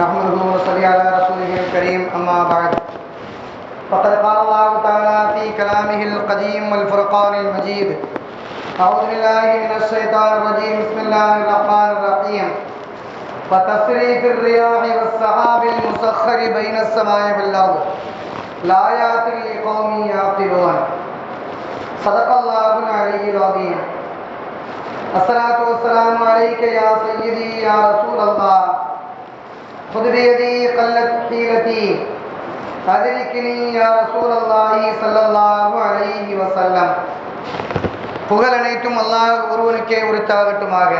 نحمده ونصلي على رسوله الكريم أما بعد فقد قال الله تعالى في كلامه القديم والفرقان المجيد أعوذ بالله من الشيطان الرجيم بسم الله الرحمن الرحيم وتصريف الرياح والسحاب المسخر بين السماء والأرض لآيات لقوم يعقلون صدق الله العلي العظيم الصلاة والسلام عليك يا سيدي يا رسول الله خذ بيدي قلت حيلتي أدركني يا رسول الله صلى الله عليه وسلم. புகழ் அனைத்தும் அல்லாஹ் ஒருவனுக்கே உரித்தாகட்டுமாக.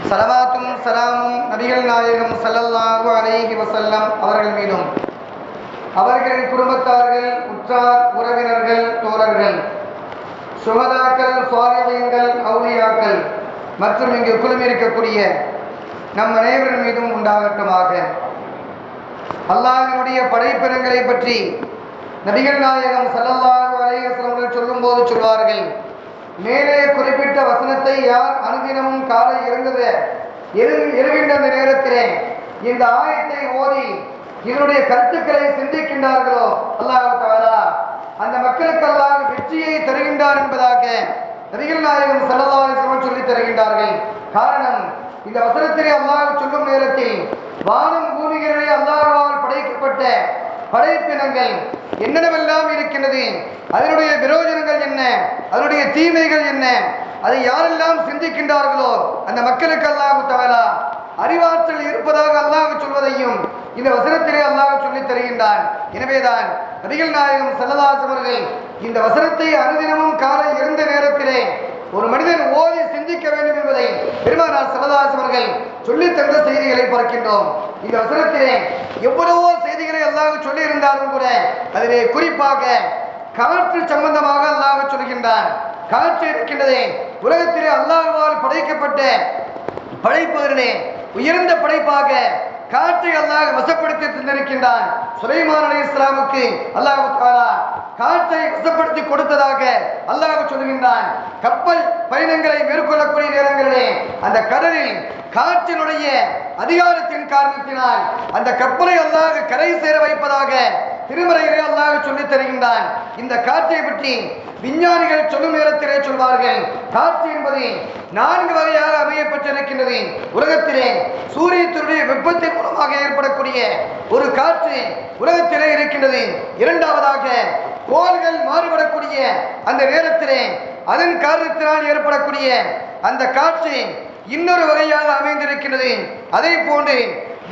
ஸலவாத்தும் ஸலாமும் நபிகள் நாயகம் ஸல்லல்லாஹு அலைஹி வஸல்லம் அவர்கள் மீதும் அவர்களின் குடும்பத்தார்கள், உற்றார் உறவினர்கள், தோழர்கள், சுஹதாக்கள், சாலிஹீன்கள், அவுலியாக்கள் மற்றும் இங்கு குழுமியிருக்கக்கூடிய நம் அனைவரின் மீதும் உண்டாகட்டுமாக. அல்லாஹ்வினுடைய படைப்பினங்களை பற்றி நபிகள் நாயகம் ஸல்லல்லாஹு அலைஹி வஸல்லம் சொல்லும்போது சொல்வார்கள், மேலே குறிப்பிட்ட வசனத்தை யார் அனுதினமும் காலை எழுகின்ற நேரத்திலே இந்த ஆயத்தை ஓதி இதனுடைய கருத்துக்களை சிந்திக்கின்றார்களோ அல்லாஹ் தஆலா அந்த மக்களுக்கு அல்லாஹ் வெற்றியை தருகின்றார் என்பதாக நபிகள் நாயகம் ஸல்லல்லாஹு அலைஹி வஸல்லம் சொல்லி தருகின்றார்கள். காரணம், இந்த வசனத்திலே அல்லாஹ் சொல்லும் நேரத்தில் வானம் பூமிகளிலே அல்லாஹ்வால் படைக்கப்பட்ட படைப்பினங்கள் என்னென்னவெல்லாம் இருக்கின்றது, அதனுடைய பிரயோஜனங்கள் என்ன, அதனுடைய தீமைகள் என்ன, அதை யாரெல்லாம் சிந்திக்கின்றார்களோ அந்த மக்களுக்கு அல்லாஹ் தஆலா அறிவாற்றல் இருப்பதாக அல்லாஹ் சொல்வதையும் இந்த வசனத்திலே அல்லாஹ் சொல்லி தருகின்றான். எனவேதான் நபிகள் நாயகம் ஸல்லல்லாஹு அலைஹி வஸல்லம் இந்த வசனத்தை அனுதினமும் காலை இருந்த நேரத்திலே ஒரு மனிதன் ஓதி சிந்திக்க வேண்டும் என்பதை பெருமானார் ஸல்லல்லாஹு அலைஹி வஸல்லம் சொல்லி தந்த செய்திகளை பார்க்கின்றோம். இந்த வசனத்திலே எவ்வளவோ செய்திகளை அல்லாஹ் சொல்லி இருந்தாலும் கூட அதிலே குறிப்பாக காற்று சம்பந்தமாக அல்லாஹ் சொல்கின்றான். காற்று இருக்கின்றதே உலகத்திலே அல்லாஹ்வால் படைக்கப்பட்ட படைப்புகளிலே உயர்ந்த படைப்பாக காற்றை அல்லாஹ் வசப்படுத்தி தந்திருக்கின்றான். சுலைமான் அலைஹிஸ்ஸலாமுக்கு அல்லாஹ் தஆலா காற்றை வசப்படுத்தி கொடுத்ததாக அல்லாஹ் சொல்கின்றான். கப்பல் பயணங்களை மேற்கொள்ளக்கூடிய நேரங்களிலே அந்த கடலில் காற்றினுடைய அதிகாரத்தின் காரணத்தினால் அந்த கப்பலை அல்லாஹ் கரை சேர வைப்பதாக திருமறையிலே அல்லாஹ் சொல்லித் தருகின்றான். இந்த காற்றை பற்றி விஞ்ஞானிகள் சொல்லும் நேரத்திலே சொல்வார்கள், காற்று என்பது 4 வகையாக அமையப்பட்டிருக்கின்றது. உலகத்திலே சூரியத்தினுடைய வெப்பத்தின் மூலமாக ஏற்படக்கூடிய ஒரு காற்று உலகத்திலே இருக்கின்றது. இரண்டாவதாக கோள்கள் மாறுபடக்கூடிய அந்த நேரத்திலே அதன் காரணத்தினால் ஏற்படக்கூடிய அந்த காற்று இன்னொரு வகையாக அமைந்திருக்கின்றது. அதே போன்று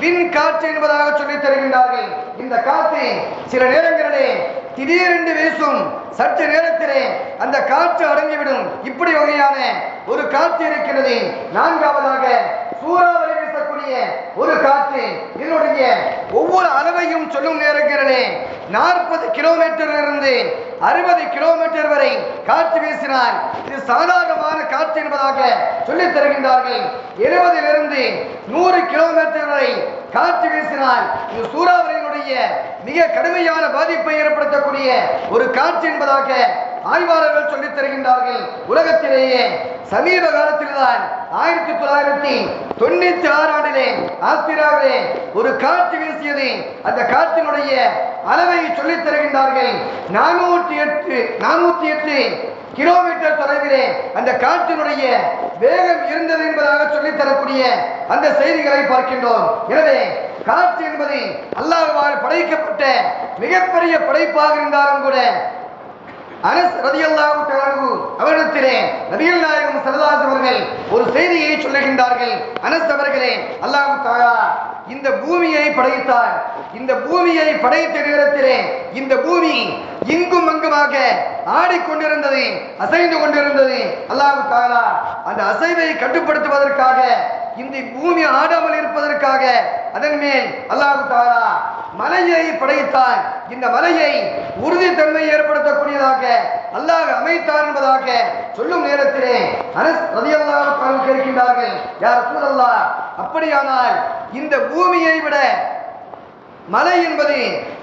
விண் காற்று என்பதாக சொல்லி தருகின்றார்கள். இந்த காற்று சில நேரங்களிலே திடீரென்று வீசும், சற்று நேரத்திலே அந்த காற்று அடங்கிவிடும். இப்படி வகையான ஒரு காற்று இருக்கிறது. நான்காவதாக சூறாவளி வீசக்கூடிய ஒரு காற்று. இதனுடைய ஒவ்வொரு அளவையும் சொல்லும் நேரங்களிலே 40 கிலோமீட்டரிலிருந்து 60 கிலோமீட்டர் வரை காற்று வீசினால் இது சாதாரணமான காற்று என்பதாக சொல்லித் தருகின்றார்கள். 70 100 கிலோமீட்டர் வரை காற்று வீசினால் இது சூறாவளியினுடைய மிக கடுமையான பாதிப்பை ஏற்படுத்தக்கூடிய ஒரு காற்று என்பதாக ஆய்வாளர்கள் சொல்லித் தருகின்றார்கள். உலகத்திலேயே சமீப காலத்தில்தான் 1996 ஆண்டிலே ஆஸ்திரேலியாவிலே ஒரு காற்று வீசியது. அந்த காற்றினுடைய அளவை சொல்லித் தருகின்றார்கள். 408 கிலோமீட்டர் தொலைவிலே அந்த காற்றினுடைய வேகம் இருந்தது என்பதாக சொல்லித் தரக்கூடிய அந்த செய்திகளை பார்க்கின்றோம். எனவே காற்று என்பது அல்லாஹ்வால் படைக்கப்பட்ட மிகப்பெரிய படைப்பாக இருந்தாலும் கூட அனஸ் ரலியல்லாஹு தஆலா அவரிடத்திலே நபிகள் நாயகம் ஸல்லல்லாஹு அலைஹி வஸல்லம் ஒரு செய்தியை சொல்லுகின்றார்கள். அனஸ் அவர்களே, அல்லாஹ் தஆலா இந்த பூமியை படைத்தார். இந்த பூமியை படைத்த நேரத்திலே இந்த பூமி இங்கும் அங்குமாக ஆடிக்கொண்டிருந்தது, அசைந்து கொண்டிருந்தது. அல்லாஹ் தஆலா அந்த அசைவை கட்டுப்படுத்துவதற்காக, இந்த பூமி ஆடாமல் இருப்பதற்காக அதன் மேல் அல்லாஹ் தஆலா மலையை படைத்தார். இந்த மலையை உறுதித்தன்மை ஏற்படுத்தக்கூடியதாக அல்லாஹ் அமைத்தார் என்பதாக சொல்லும் நேரத்திலே அனஸ் ரலியல்லாஹு தஆலா கேட்கின்றார்கள், யா ரசூலல்லாஹ், அப்படியானால் இந்த பூமியை விட மலை என்பது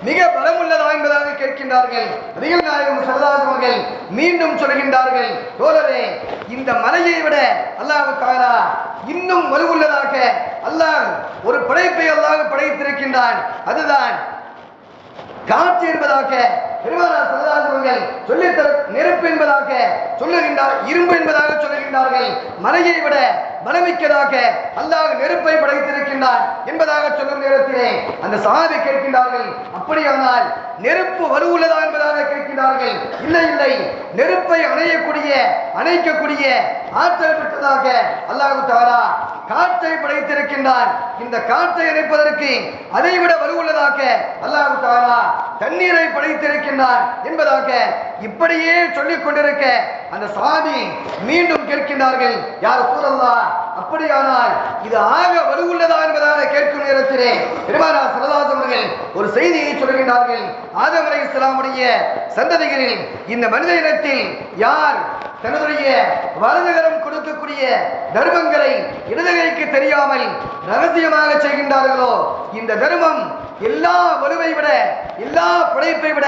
மிக பலமுள்ளதா என்பதாக கேட்கின்றார்கள். நபிகள் நாயகம் ஸல்லல்லாஹு அலைஹி வஸல்லம் மீண்டும் சொல்கின்றார்கள், தோழரே, இந்த இந்த மலையை விட அல்லாஹ் தஆலா இன்னும் வலுவுள்ளதாக அல்லாஹ் ஒரு படைப்பை அல்லாஹ் படைத்திருக்கின்றான். அதுதான் காற்று என்பதாக பெருமானார் ஸல்லல்லாஹு அலைஹி வஸல்லம் சொல்லித்தர நெருப்பு என்பதாக சொல்லுகின்றார், இரும்பு என்பதாக சொல்லுகின்றார்கள். மலையை விட பலமிக்கதாக அல்லாஹ் நெருப்பை படைத்திருக்கின்றான் என்பதாக சொல்லும் நேரத்திலே அந்த சஹாபி கேட்கின்றார்கள், அப்படியானால் நெருப்பு வலுவுள்ளதா என்பதாக கேட்கின்றார்கள். இல்லை இல்லை, நெருப்பை அணைக்கக்கூடிய ஆற்றல் பெற்றதாக அல்லாஹ் தஆலா காற்றை படைத்திருக்கின்றான். இந்த காற்றை அணைப்பதற்கு அதைவிட வலுவுள்ளதாக அல்லாஹ் தஆலா தண்ணீரை படைத்திருக்கின்றான் என்பதாக இப்படியே சொல்லிக் கொண்டிருக்க அந்த சஹாபி மீண்டும் கேட்கின்றார்கள், யா ரசூலல்லாஹ், அப்படியானால் இது ஆக வலுவுள்ளதா என்பதாக கேட்கும் நேரத்திலே பெருமானார் ஸல்லல்லாஹு அலைஹி வஸல்லம் ஒரு செய்தியை சொல்கின்றார்கள். ஆதம் அலைஹிஸ்ஸலாமுடைய சந்ததிகளில் இந்த மனித இனத்தில் யார் தன்னுடைய வலதுகரம் கொடுக்கக்கூடிய தர்மங்களை இடதுகைக்கு தெரியாமல் ரகசியமாக செய்கின்றார்களோ, இந்த தர்மம் எல்லா வலுவை விட எல்லா படைப்பை விட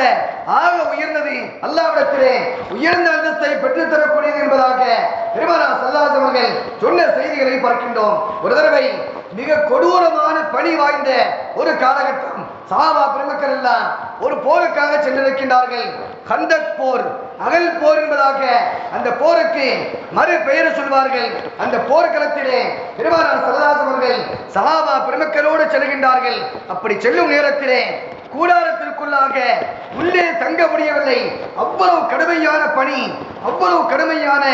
ஆக உயர்ந்தது, அல்லாஹ்விடத்திலே உயர்ந்த அந்தஸ்தை பெற்றுத் தரக்கூடியது என்பதாக பெருமானார் ஸல்லல்லாஹு அலைஹி வஸல்லம் சொன்ன செய்திகளை பார்க்கின்றோம். ஒரு தடவை மிக கொடூரமான பணி வாய்ந்த ஒரு காலகட்டம், சஹாபா பெருமக்கள் எல்லாம் ஒரு போருக்காக சென்றிருக்கின்றார்கள். கந்தக் போர், அகல் போர் என்பதாக அந்த போருக்கு மறு பெயர் சொல்வார்கள். அந்த போர்க்களத்திலே பெருமானார் ஸல்லல்லாஹு அலைஹி வஸல்லம் சஹாபா பெருமக்களோடு செல்கின்றார்கள். அப்படி செல்லும் நேரத்திலே கூடாரத்திற்குள்ளாக உள்ளே தங்க முடியவில்லை. அவ்வளவு கடுமையான பணி, அவ்வளவு கடுமையான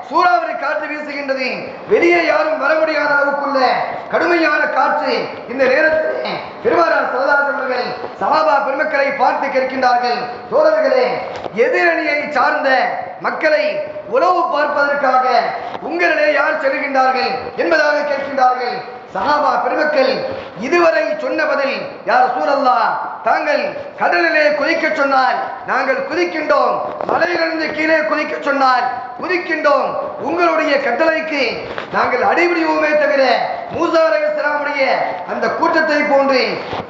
சூறாவளி காற்று வீசுகின்றது. வெளியே யாரும் வர முடியாத அளவுக்குள்ள கடுமையான காற்று. இந்த நேரத்தில் பெருமானார் ஸல்லல்லாஹு அலைஹி வஸல்லம் சஹாபா பெருமக்களை பார்த்து கேட்கின்றார்கள், தோழர்களே, எதிரணியை சார்ந்த மக்களை உளவு பார்ப்பதற்காக உங்களிடையே யார் செல்கின்றார்கள் என்பதாக கேட்கின்றார்கள். சஹாபா பெருமக்கள் இதுவரை சொன்ன பதில், யா ரசூலல்லாஹ், தாங்கள் கடலிலே குதிக்க சொன்னால் நாங்கள் குதிக்கின்றோம், மலையிலிருந்து கீழே குதிக்க சொன்னால் குதிக்கின்றோம், உங்களுடைய கட்டளைக்கு நாங்கள் அடிபடிவோமே தவிர மூசா அலைஹிஸ்ஸலாமுடைய அந்த கூட்டத்தை போன்று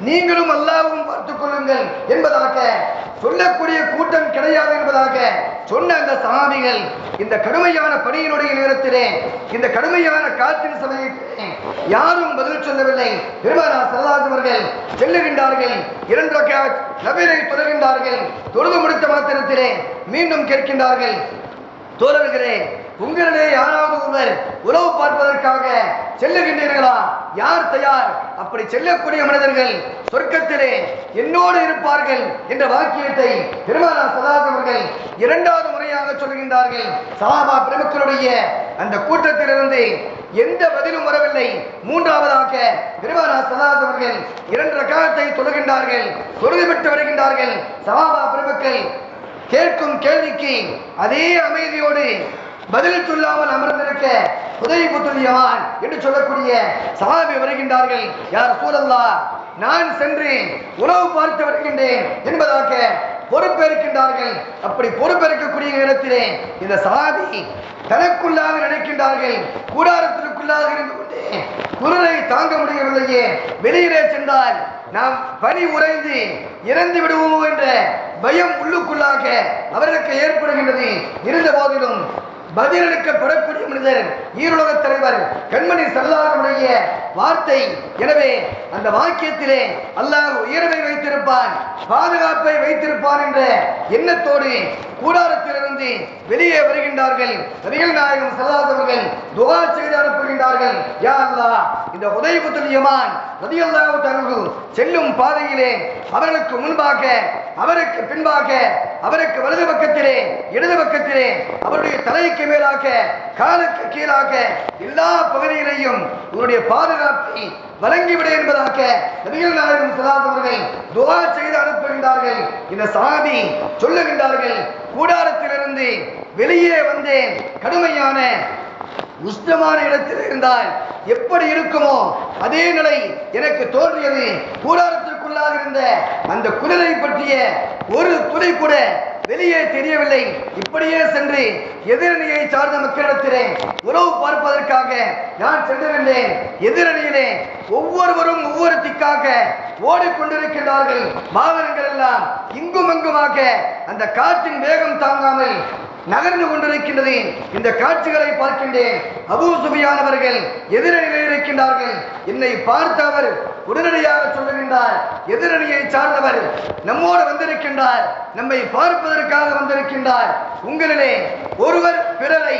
நீங்களும் அல்லாஹ்வும் பார்த்துக் கொள்ளுங்கள் என்பதாக சொல்லக்கூடிய கூட்டம் கிடையாது என்பதாக சொன்ன அந்த சஹாபிகள் இந்த கடுமையான பணியினுடைய நேரத்திலே, இந்த கடுமையான காற்றின் சமயத்திலே யாரும் பதில் சொல்லவில்லை. பெருமானார் ஸல்லல்லாஹு அலைஹி வஸல்லம் செல்லுகின்றார்கள், 2 ரக்அத் நஃபிலை தொழுகின்றார்கள். தொழுது முடித்த மாத்திரத்திலே மீண்டும் கேட்கின்றார்கள், தோழர்களே, உங்களிலே யாராவது ஒருவர் உளவு பார்ப்பதற்காக செல்லுகின்றீர்களா? யார் தயார்? அப்படி செல்லக்கூடிய மனிதர்கள் சொர்க்கத்திலே என்னோடு இருப்பார்கள் என்ற வாக்கியத்தை பெருமானார் ஸல்லல்லாஹு அலைஹி வஸல்லம் 2வது முறையாக சொல்கின்றார்கள். சஹாபா பெருமக்களுடைய அந்த கூட்டத்திலிருந்து எந்த பதிலும் வரவில்லை. 3வதாக பெருமானார் ஸல்லல்லாஹு அலைஹி வஸல்லம் 2 ரக்அத்தை தொழுகின்றார்கள். தொழுதுவிட்டு வருகின்றார்கள். சஹாபா பெருமக்கள் கேட்கும் கேள்விக்கு அதே அமைதியோடு பதில் சொல்லாமல் அமர்ந்திருக்க ஹுதைபத்துல் யமான் என்று சொல்லக்கூடிய சஹாபி வருகின்றார்கள். யா ரசூலல்லாஹ், நான் சென்று உளவு பார்த்து வருகின்றேன் என்பதாக பொறுப்பேற்கின்றார்கள். அப்படி பொறுப்பேற்கக்கூடிய நேரத்திலே இந்த சஹாபி தனக்குள்ளாக நினைக்கின்றார்கள், கூடாரத்திற்குள்ளாக இருந்து கொண்டே குரலை தாங்க முடியவில்லையே, வெளியிலே சென்றால் நாம் பனி உறைந்து இறந்து விடுவோமோ என்ற பயம் உள்ளுக்குள்ளாக அவர்களுக்கு ஏற்படுகின்றது. இருந்த போதிலும் பதிலளிக்கப்படக்கூடிய மனிதர் ஈருலக தலைவர் கண்மணி ஸல்லல்லாஹுடைய வார்த்தை. எனவே அந்த வாக்கியத்திலே அல்லாஹ் உயர்வை வைத்திருப்பான், பாதுகாப்பை வைத்திருப்பான் என்ற எண்ணத்தோடு கூடாரத்திலிருந்து வெளியே வருகின்றார்கள். நபிகள் நாயகம் ஸல்லல்லாஹு அலைஹி வஸல்லம் துஆ செய்து அனுப்புகின்றார்கள், யா அல்லாஹ், இந்த ஹுதைபத்துல் யமான் ரலியல்லாஹு தஆலா செல்லும் பாதையிலே அவர்களுக்கு முன்பாக, அவருக்கு பின்பாக, அவருக்கு வலது பக்கத்திலே, இடது பக்கத்திலே, அவருடைய தலைக்கு மேலாக, காலுக்கு கீழாக எல்லா பகுதியிலையும் உன்னுடைய பாதுகாப்பை வழங்கிவிட என்பதாக நபிகள் நாயகம் ஸல்லல்லாஹு அலைஹி வஸல்லம் துஆ செய்து அனுப்புகின்றார்கள். இந்த சஹாபி சொல்லுகின்றார்கள், கூடாரத்திலிருந்து வெளியே வந்தேன், கடுமையான உஷ்ணமான இடத்தில் இருந்தால் எப்படி இருக்குமோ அதே நிலை எனக்கு தோன்றியது. கூடாரத்திற்குள்ளாக இருந்த அந்த குளிரை பற்றிய ஒரு துளி கூட வெளியே தெரியவில்லை. இப்படியே சென்று எதிரணியை சார்ந்த மக்களிடத்திலே உறவு பார்ப்பதற்காக நான் சென்றிருந்தேன். எதிரணியிலே ஒவ்வொருவரும் ஒவ்வொரு திக்காக ஓடிக்கொண்டிருக்கின்றார்கள். வாகனங்கள் எல்லாம் இங்கும் அங்குமாக அந்த காற்றின் வேகம் தாங்காமல் நகர்ந்து கொண்டிருக்கின்றது. இந்த காட்சிகளை பார்க்கின்றேன். அபூ சுஃபியான் அவர்கள் எதிரணியில் இருக்கின்றார்கள். என்னை பார்த்த அவர் உடனடியாக சொல்லுகின்றார், எதிரணியை சார்ந்தவர் நம்மோடு வந்திருக்கின்றார், நம்மை பார்ப்பதற்காக வந்திருக்கின்றார். உங்களிலே ஒருவர் பிறரை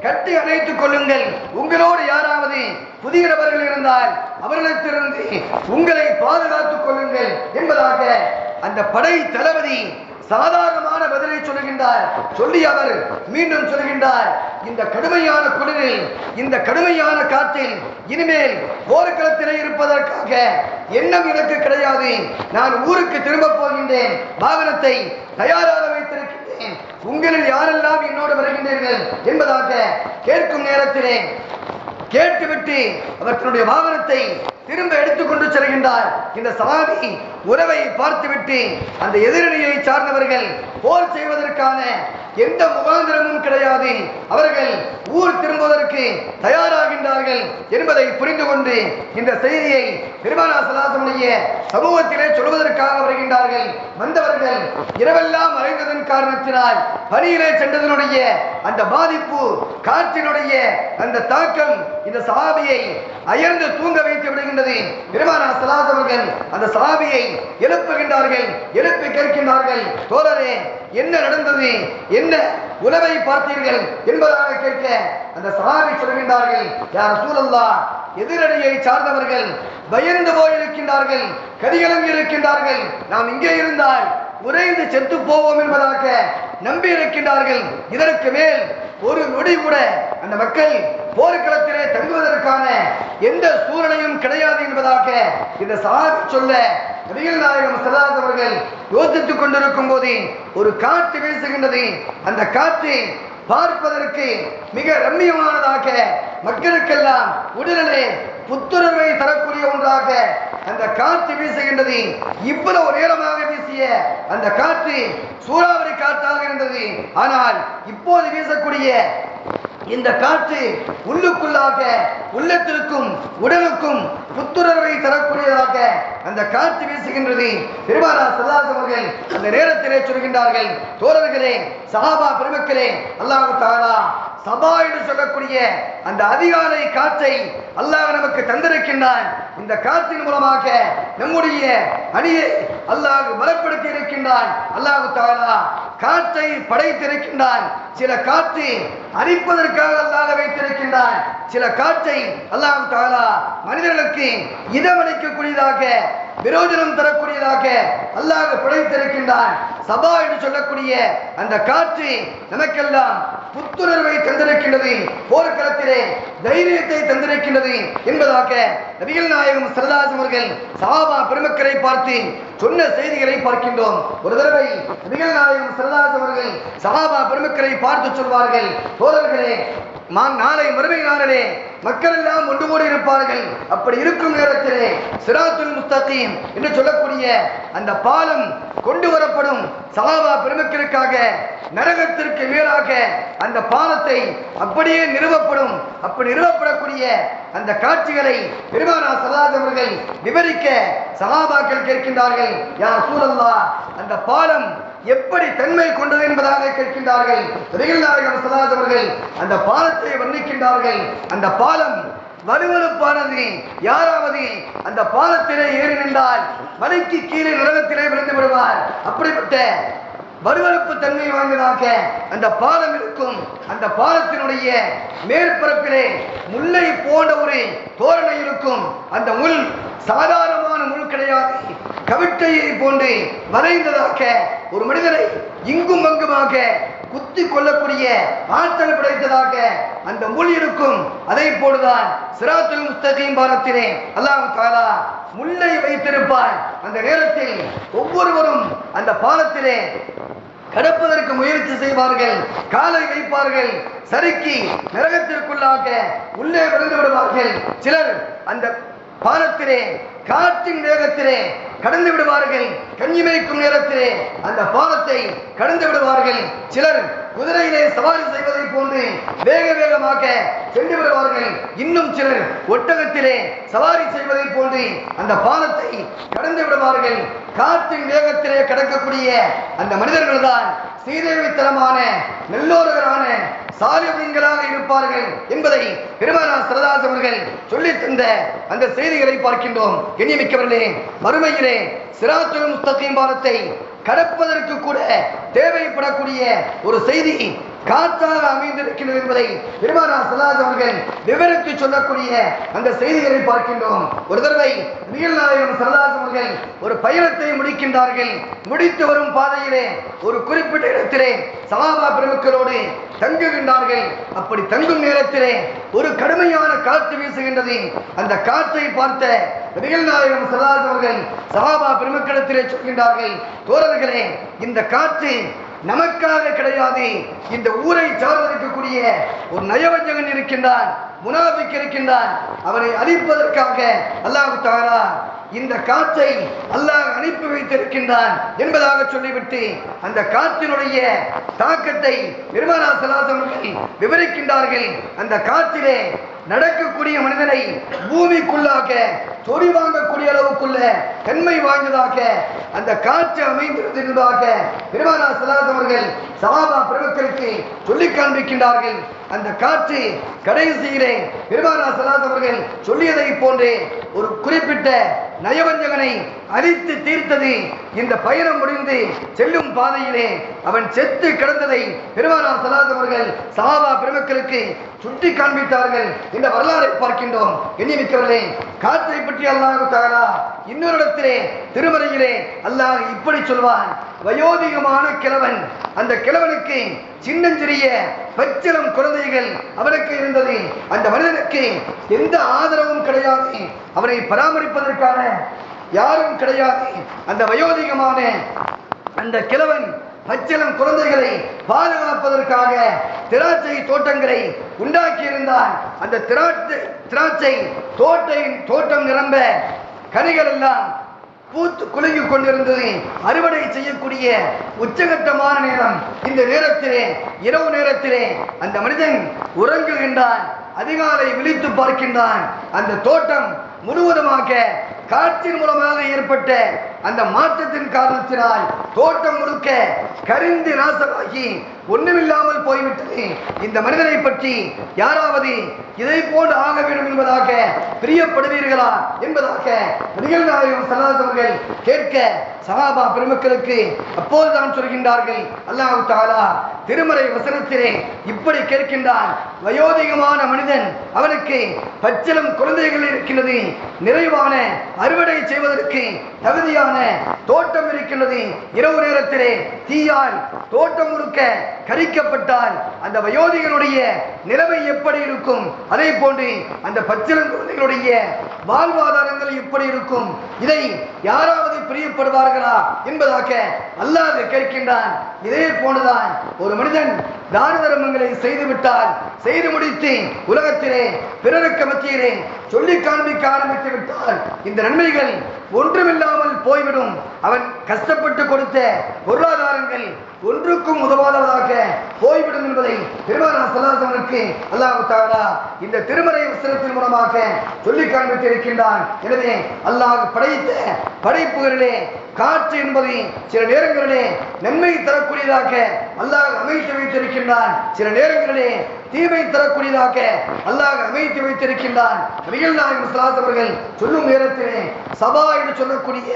கட்டி அணைத்துக் கொள்ளுங்கள். உங்களோடு யாராவது புதிய நபர்கள் இருந்தால் அவர்களிடத்திலிருந்து உங்களை பாதுகாத்துக் கொள்ளுங்கள் என்பதாக அந்த படை தளபதி சாதாரணமான பதிலை சொல்லுகின்றார். சொல்லி அவர் மீண்டும் சொல்லுகின்றார், இந்த கடுமையான குளிரில், இந்த கடுமையான காற்றில் இனிமேல் போர்க்களத்திலே இருப்பதற்காக எண்ணம் எனக்கு கிடையாது. நான் ஊருக்கு திரும்ப போகின்றேன். வாகனத்தை தயாராக வைத்திருக்கின்றேன். உங்களில் யாரெல்லாம் என்னோடு வருகின்றீர்கள் என்பதாக கேட்கும் நேரத்திலே கேட்டுவிட்டு அவர் தன்னுடைய வாகனத்தை திரும்ப எடுத்துக்கொண்டு செல்கின்றார். இந்த சஹாபி உறவை பார்த்துவிட்டு அந்த எதிரணியை சார்ந்தவர்கள் போர் செய்வதற்கான எந்த முகாந்திரமும் கிடையாது, அவர்கள் ஊர் திரும்புவதற்கு தயாராகின்றார்கள் என்பதை புரிந்து கொண்டு இந்த செய்தியை பெருமானார் ஸல்லல்லாஹு அலைஹி வஸல்லம் சமூகத்திலே சொல்வதற்காக வருகின்றார்கள். வந்தவர்கள் இரவெல்லாம் மறைந்ததன் காரணத்தினால் பணியிலே சென்றதனுடைய அந்த பாதிப்பு, காற்றினுடைய அந்த தாக்கம் இந்த சஹாபியை அயர்ந்து தூங்க வைத்து விடுகின்றது. பெருமானார் ஸல்லல்லாஹு அலைஹி வஸல்லம் அந்த சஹாபியை எழுப்புகின்றார்கள். எழுப்பி கேட்கின்றார்கள், தோழரே என்ன நடந்தது, என்ன உலவை பார்த்தீர்கள் என்பதாக கேட்க அந்த சஹாபி சொல்கின்றார்கள், யா ரசூலல்லாஹ், எதிரணியை சார்ந்தவர்கள் பயந்து போயிருக்கின்றார்கள், கதிகலங்கி இருக்கின்றார்கள். நாம் இங்கே இருந்தால் உறைந்து செத்து போவோம் என்பதாக நம்பி இருக்கின்றார்கள். இதற்கு மேல் ஒரு நொடி கூட அந்த மக்கள் போர்க்களத்திலே தங்குவதற்கான எந்த சூழலையும் கிடையாது என்பதாக இந்த சஹாபி சொல்ல நபிகள் நாயகம் ஸல்லல்லாஹு அலைஹி அவர்கள் யோசித்துக் கொண்டிருக்கும் போது ஒரு காற்று வீசுகின்றது. அந்த காற்று பார்ப்பதற்கு மிக ரம்மியமானதாக, மக்களுக்கெல்லாம் உடனே புத்துணர்வை தரக்கூடிய ஒன்றாக அந்த காற்று வீசுகின்றது. இவ்வளவு நேரமாக வீசிய அந்த காற்று சூறாவளி காற்றாக இருந்தது. ஆனால் இப்போது வீசக்கூடிய இந்த காற்று உள்ளுக்குள்ளாக உள்ளத்திற்கும் உடலுக்கும் புத்துணர்வை தரக்கூடியதாக அந்த காற்று வீசுகின்றது. பெருமானார் ஸல்லல்லாஹு அலைஹி அவர்கள் அந்த நேரத்திலே சொல்கின்றார்கள், தோழர்களே, சஹாபா பெருமக்களே, அல்லாஹ் தஆலா சபா என்று சொல்லக்கூடிய அந்த அதிகாலை காற்றை அல்லாஹ் நமக்கு தந்திருக்கின்றான். இந்த காற்றின் மூலமாக நம்முடைய அணியை அல்லாஹ் பலப்படுத்தி இருக்கின்றான். அல்லாஹ் தஆலா காற்றை படைத்திருக்கின்றான். சில காற்று அரிப்பதற்காக அல்லாஹ் வைத்திருக்கின்றான். சில காற்றை அல்லாஹ் தஆலா மனிதர்களுக்கு இதமளிக்கக்கூடியதாக, விரோஜனம் தரக்கூடியதாக அல்லாஹ் படைத்திருக்கின்றான். சபா என்று சொல்லக்கூடிய அந்த காற்று நமக்கெல்லாம் புத்துணர்வை தந்திருக்கின்றது, போர்க்களத்திலே தைரியத்தை தந்திருக்கின்றது என்பதாக நபிகள் நாயகம் ஸல்லல்லாஹு அலைஹி அவர்கள் சஹாபா பெருமக்களை பார்த்து சொன்ன செய்திகளை பார்க்கின்றோம். ஒரு தடவை நபிகள் நாயகம் ஸல்லல்லாஹு அலைஹி அவர்கள் சஹாபா பெருமக்களை பார்த்து சொல்வார்கள், தோழர்களே, நாளை மறுமை நாளிலே மக்கள் எல்லாம் ஒன்று கூடி இருப்பார்கள். அப்படி இருக்கும் நேரத்திலே சிராத்துல் முஸ்தகீம் என்று சொல்லக்கூடிய அந்த பாலம் கொண்டு வரப்படும். சஹாபா பெருமக்களுக்காக நரகத்திற்கு மேலாக அந்த பாலத்தை அப்படியே நிறுவப்படும். அப்படி நிறுவப்படக்கூடிய அந்த காட்சிகளை பெருமானார் ஸல்லல்லாஹு அலைஹி அவர்கள் விவரிக்க சஹாபாக்கள் கேட்கின்றார்கள், யா ரசூலல்லாஹ், அந்த பாலம் எப்படி தன்மை கொண்டது என்பதாக கேட்கின்றார்கள். நபிகள் நாயகம் ஸல்லல்லாஹு அலைஹி அவர்கள் அந்த பாலத்தை வர்ணிக்கின்றார்கள். அந்த பாலம் வலுவழுப்பானது. யாராவது அந்த பாலத்திலே ஏறி நின்றால் மலைக்கு கீழே நரகத்திலே விழுந்து விடுவார். அப்படிப்பட்ட வலுவழுப்பு தன்மை வாய்ந்ததாக அந்த பாலம் இருக்கும். அந்த பாலத்தினுடைய மேற்பரப்பிலே முல்லை போன்ற ஒரு தோரணை இருக்கும். அந்த முள் சாதாரணமான முள் கிடையாது, கவிட்டையை போன்று வளைந்ததாக, ஒரு மனிதனை இங்கும் அங்குமாக குத்தி கொள்ளக்கூடிய ஆற்றல் படைத்ததாக அந்த முள் இருக்கும். அதை போடுதான் சிராத்துல் முஸ்தகீம் பாலத்திலே அல்லாஹ் தஆலா முல்லை வைத்திருப்பார். அந்த நேரத்தில் ஒவ்வொருவரும் அந்த பாலத்திலே கடப்பதற்கு முயற்சி செய்வார்கள், காலை வைப்பார்கள், சறுக்கி நரகத்திற்குள்ளாக உள்ளே விழுந்து விடுவார்கள். சிலர் அந்த பாலத்திலே காற்றின் வேகத்திலே கடந்து விடுவார்கள். கஞ்சிமைக்கும் நேரத்திலே அந்த பாலத்தை கடந்து விடுவார்கள். சிலர் குதிரையிலே சவாரி செய்வதை போன்று வேக வேகமாக சென்று விடுவார்கள். இன்னும் சிலர் ஒட்டகத்திலே சவாரி செய்வதை போன்று அந்த பாலத்தை கடந்து விடுவார்கள். காற்றின் வேகத்திலே கடக்கக்கூடிய அந்த மனிதர்கள் தான் சீதேவித்தனமான நல்லோர்களான சாலிஹீன்களாக இருப்பார்கள் என்பதை பெருமானார் ஸல்லல்லாஹு அலைஹி அவர்கள் சொல்லித் தந்த அந்த செய்திகளை பார்க்கின்றோம். கண்ணியமிக்கவர்களே, மறுமையிலே சிராத்துல் முஸ்தகீம் பாலத்தை கடப்பதற்கு கூட தேவைப்படக்கூடிய ஒரு செய்தி காற்றாக அமைந்திருக்கிறது என்பதை பெருமானார் ஸல்லல்லாஹு அலைஹி அவர்கள் விவரித்து சொல்லக்கூடிய அந்த செய்திகளை பார்க்கின்றோம். ஒரு தடவை நபிகள் நாயகம் ஸல்லல்லாஹு அலைஹி அவர்கள் ஒரு பயணத்தை முடிக்கின்றார்கள். முடித்து வரும் பாதையிலே ஒரு குறிப்பிட்ட இடத்திலே சஹாபா பெருமக்களோடு தங்குகின்றார்கள். அப்படி தங்கும் நேரத்திலே ஒரு கடுமையான காற்று வீசுகின்றது. அந்த காற்றை பார்த்த நபிகள் நாயகம் ஸல்லல்லாஹு அலைஹி அவர்கள் சஹாபா பெருமக்களிடத்திலே சொல்கின்றார்கள், தோழர்களே, இந்த காற்று நமக்காக கிடையாது. இந்த ஊரை சார்ந்திருக்கக்கூடிய ஒரு நயவஞ்சகன் இருக்கின்றான், முனாஃபிக் இருக்கின்றான். அவனை அழிப்பதற்காக அல்லாஹ் தஆலா இந்த காற்றை அல்லாஹ் அனுப்பி வைத்திருக்கின்றான் என்பதாக சொல்லிவிட்டு அந்த காற்றினுடைய தாக்கத்தை பெருமானார் ஸல்லல்லாஹு அலைஹி வஸல்லம் விவரிக்கின்றார்கள். அந்த காற்றிலே நடக்கக்கூடிய மனிதனை பூமிக்குள்ளாக சொறி வாங்கக்கூடிய அளவுக்குள்ள தன்மை வாய்ந்ததாக அந்த காற்று அமைந்திருந்ததாக பெருமானார் ஸல்லல்லாஹு அலைஹி அவர்கள் சஹாபா பெருமக்களுக்கு சொல்லி காண்பிக்கின்றார்கள். அந்த காற்று கடைசியிலே பெருமானார் ஸல்லல்லாஹு அலைஹி அவர்கள் சொல்லியதை போன்றே ஒரு குறிப்பிட்ட நயவஞ்சகனை அழித்து தீர்த்தது. இந்த பயணம் முடிந்து செல்லும் பாதையிலே அவன் செத்து கிடந்ததை பெருமானார் ஸல்லல்லாஹு அலைஹி அவர்கள் சஹாபா பெருமக்களுக்கு சுட்டி காண்பித்தார்கள் என்ற வரலாறை பார்க்கின்றோம். எண்ணிமிக்கவர்களே, காற்றை பற்றி அல்லாஹ் தஆலா இன்னொரு இடத்திலே திருமறையிலே அல்லாஹ் இப்படி சொல்வான், வயோதிகமான கிழவன், அந்த கிழவனுக்கு சின்னஞ்சிறிய பச்சிளம் குழந்தைகள் அவனுக்கு இருந்தது. அந்த மனிதனுக்கு எந்த ஆதரவும் கிடையாது, அவனை பராமரிப்பதற்கான யாரும் கிடையாது. அந்த வயோதிகமான அந்த கிழவன் பச்சிளம் குழந்தைகளை பாதுகாப்பதற்காக திராட்சை தோட்டங்களை உண்டாக்கி இருந்தான். அந்த திராட்சை தோட்டம் நிரம்ப கனிகள் எல்லாம் பூத்து குலுங்கிக் கொண்டிருந்தது. அறுவடை செய்யக்கூடிய உச்சகட்டமான நேரம். இந்த நேரத்திலே, இரவு நேரத்திலே அந்த மனிதன் உறங்குகின்றான். அதிகாலை விழித்து பார்க்கின்றான். அந்த தோட்டம் முழுவதுமாக காற்றின் மூலமாக ஏற்பட்ட அந்த மாற்றத்தின் காரணத்தினால் தோட்டம் முழுக்க கரிந்து நாசமாகி ஒண்ணுமில்லாமல் போய்விட்டது. இந்த மனிதனை பற்றி யாராவது இதை போன்று ஆக வேண்டும் என்பதாக பிரியப்படுவீர்களா என்பதாக நபிகள் நாயகம் ஸல்லல்லாஹு அலைஹி அவர்கள் கேட்க சஹாபா பெருமக்களுக்கு அப்போதுதான் சொல்கின்றார்கள், அல்லாஹ் தஆலா திருமறை வசனத்திலே இப்படி கேட்கின்றான், வயோதிகமான மனிதன், அவனுக்கு பச்சிளம் குழந்தைகள் இருக்கின்றது, நிறைவான அறுவடை செய்வதற்கு தகுதியான தோட்டம் இருக்கின்றது. இரவு நேரத்திலே தீயால் தோட்டம் முழுக்க கரிக்கப்பட்டால் அந்த வயோதிகனுடைய நிலைமை எப்படி இருக்கும்? அதே போன்று அந்த பச்சிளம் குழந்தைகளுடைய வாழ்வாதாரங்கள் எப்படி இருக்கும்? இதை யாராவது பிரியப்படுவார்களா என்பதாக அல்லாஹ் கேட்கின்றான். இதே போன்றுதான் ஒரு மனிதன் தான தர்மங்களை செய்துவிட்டால், செய்து முடித்து உலகத்திலே பிறருக்கு மத்தியிலே சொல்லி காண்பிக்க ஆரம்பித்து விட்டால் இந்த நன்மைகள் ஒன்றுமில்லாமல் போய்விடும். அவன் கஷ்டப்பட்டு கொடுத்த பொருளாதாரங்கள் ஒன்றுக்கும் உதவாததாக போய்விடும் என்பதை பெருமானார் ஸல்லல்லாஹு அலைஹி வஸல்லுக்கு அல்லாஹ் தஆலா இந்த திருமறை வசனத்தின் மூலமாக சொல்லி காண்பித்து இருக்கின்றான். எனவே அல்லாஹ் படைத்த படைப்புகளிலே காற்று என்பது சில நேரங்களிலே நன்மை தரக்கூடியதாக அல்லாஹ் அமைத்து வைத்திருக்கின்றான், சில நேரங்களிலே தீமை தரக்கூடியதாக அல்லாஹ் அமைத்து வைத்திருக்கின்றான். நபிகள் நாயகம் ஸல்லல்லாஹு அலைஹி அவர்கள் சொல்லும் நேரத்திலே சபா என்று சொல்லக்கூடிய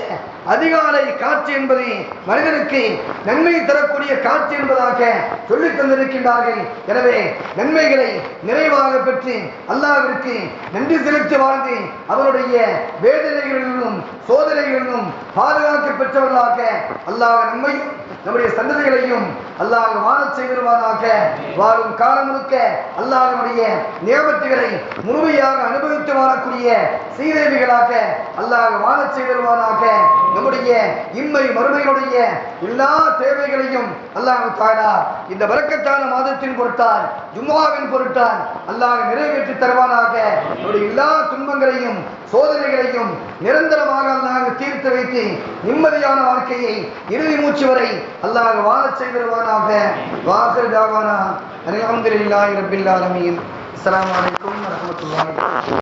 அதிகாலை காற்று என்பது மனிதனுக்கு நன்மை தரக்கூடிய காற்று என்பதாக சொல்லி தந்திருக்கின்றார்கள். எனவே நன்மைகளை நிறைவாக பெற்று அல்லாஹ்விற்கு நன்றி செலுத்தி வாழ்ந்து அவருடைய வேதனைகளிலும் சோதனைகளிலும் பாதுகாக்க பெற்றவர்களாக அல்லாஹ் நம்மையும் நம்முடைய சந்ததிகளையும் அல்லாஹ் வாழச் செய்திருவானாக. வாழும் காலம் முழுக்க அல்லாஹ்வுடைய நியமத்துகளை முழுமையாக அனுபவித்து வாழக்கூடிய சீதேவிகளாக அல்லாஹ் வாழச் செய்திருவானாக. நம்முடைய இம்மை மறுமையுடைய எல்லா தேவைகளையும் அல்லாஹ் தஆலா இந்த பரக்கத்தான மாதத்தின் பொருட்டால், ஜும்ஆவின் பொருட்டால் அல்லாஹ் நிறைவேற்றி தருவானாக. நம்முடைய எல்லா துன்பங்களையும் சோதனைகளையும் நிரந்தரமாக அல்லாஹ் தீர்த்து வைத்து நிம்மதியான வாழ்க்கையை இறுதி மூச்சு வரை அல்லாஹ் வாழச் செய்திருவானாக. வாஹிர் தாவானா அல்ஹம்துலில்லாஹி ரப்பில் ஆலமீன். அஸ்ஸலாமு அலைக்கும் வரஹ்மத்துல்லாஹி.